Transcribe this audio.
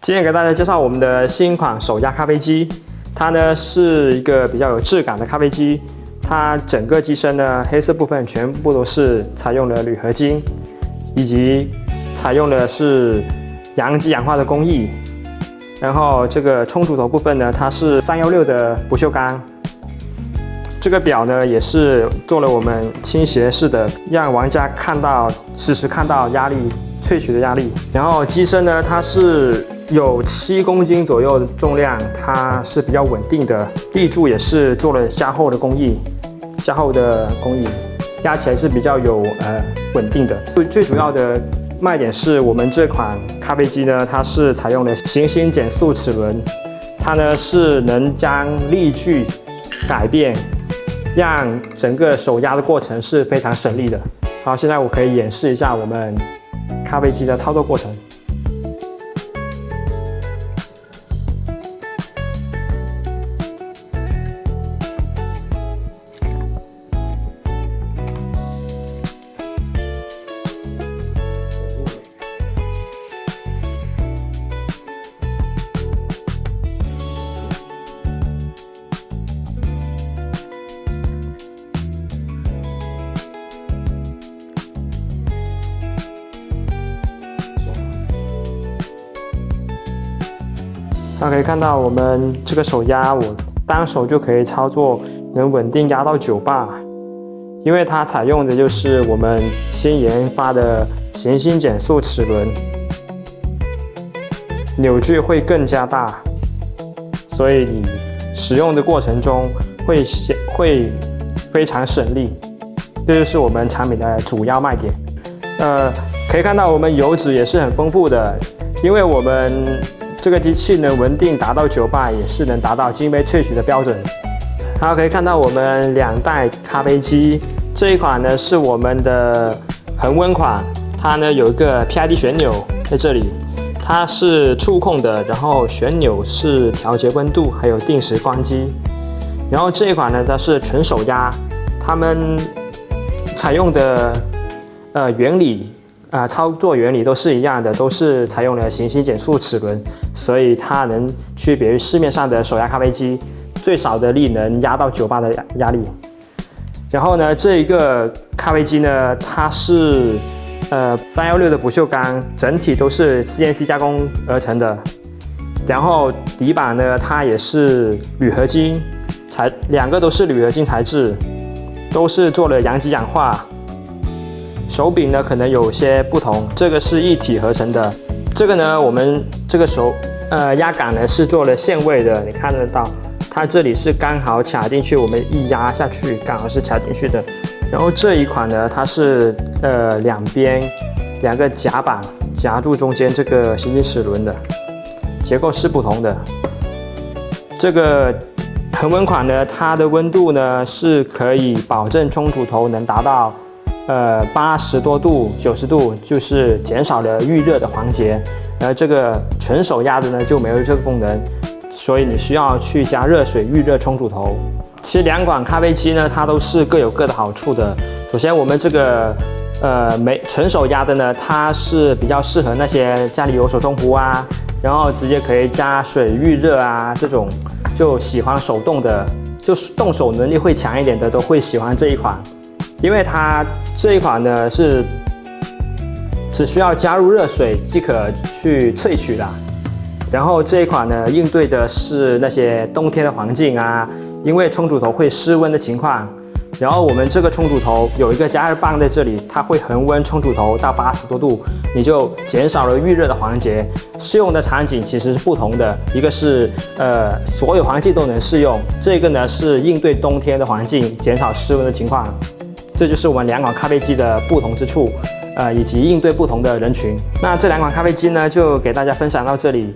今天给大家介绍我们的新款手压咖啡机，它呢是一个比较有质感的咖啡机，它整个机身呢黑色部分全部都是采用了铝合金，以及采用的是阳极氧化的工艺。然后这个冲煮头部分呢，它是316的不锈钢。这个表呢也是做了我们倾斜式的，让玩家实时看到压力萃取的压力。然后机身呢，它是有7公斤左右的重量，它是比较稳定的。立柱也是做了加厚的工艺，压起来是比较有稳定的。最主要的卖点是我们这款咖啡机呢，它是采用了行星减速齿轮，它呢是能将力矩改变，让整个手压的过程是非常省力的。好，现在我可以演示一下我们咖啡机的操作过程。大家可以看到，我们这个手压，我单手就可以操作，能稳定压到9巴。因为它采用的就是我们新研发的行星减速齿轮，扭矩会更加大，所以你使用的过程中会非常省力。这就是我们产品的主要卖点。可以看到我们油脂也是很丰富的，因为我们这个机器能稳定达到9巴，也是能达到晶杯萃取的标准。好，可以看到我们2代咖啡机，这一款呢是我们的恒温款，它呢有一个 PID 旋钮在这里，它是触控的，然后旋钮是调节温度，还有定时关机。然后这一款呢它是纯手压，它们采用的原理。操作原理都是一样的，都是采用了行星减速齿轮，所以它能区别于市面上的手压咖啡机，最少的力能压到9巴的压力。然后呢，这一个咖啡机呢，它是316的不锈钢，整体都是 CNC 加工而成的。然后底板呢，它也是铝合金，两个都是铝合金材质，都是做了阳极氧化。手柄呢可能有些不同，这个是一体合成的。这个呢，我们这个压杆呢是做了限位的，你看得到，它这里是刚好卡进去，我们一压下去刚好是卡进去的。然后这一款呢，它是两边2个夹板夹住中间这个行星齿轮的，结构是不同的。这个恒温款呢，它的温度呢是可以保证冲煮头能达到80多度、90度，就是减少了预热的环节。而这个纯手压的呢就没有这个功能，所以你需要去加热水预热冲煮头。其实2款咖啡机呢，它都是各有各的好处的。首先，我们这个纯手压的呢，它是比较适合那些家里有手冲壶啊，然后直接可以加水预热啊，这种就喜欢手动的，就是动手能力会强一点的，都会喜欢这一款。因为它这一款呢是只需要加入热水即可去萃取的，然后这一款呢应对的是那些冬天的环境啊，因为冲煮头会失温的情况，然后我们这个冲煮头有一个加热棒在这里，它会恒温冲煮头到80多度，你就减少了预热的环节。适用的场景其实是不同的，一个是所有环境都能适用，这个呢是应对冬天的环境，减少失温的情况。这就是我们2款咖啡机的不同之处，以及应对不同的人群。那这2款咖啡机呢，就给大家分享到这里。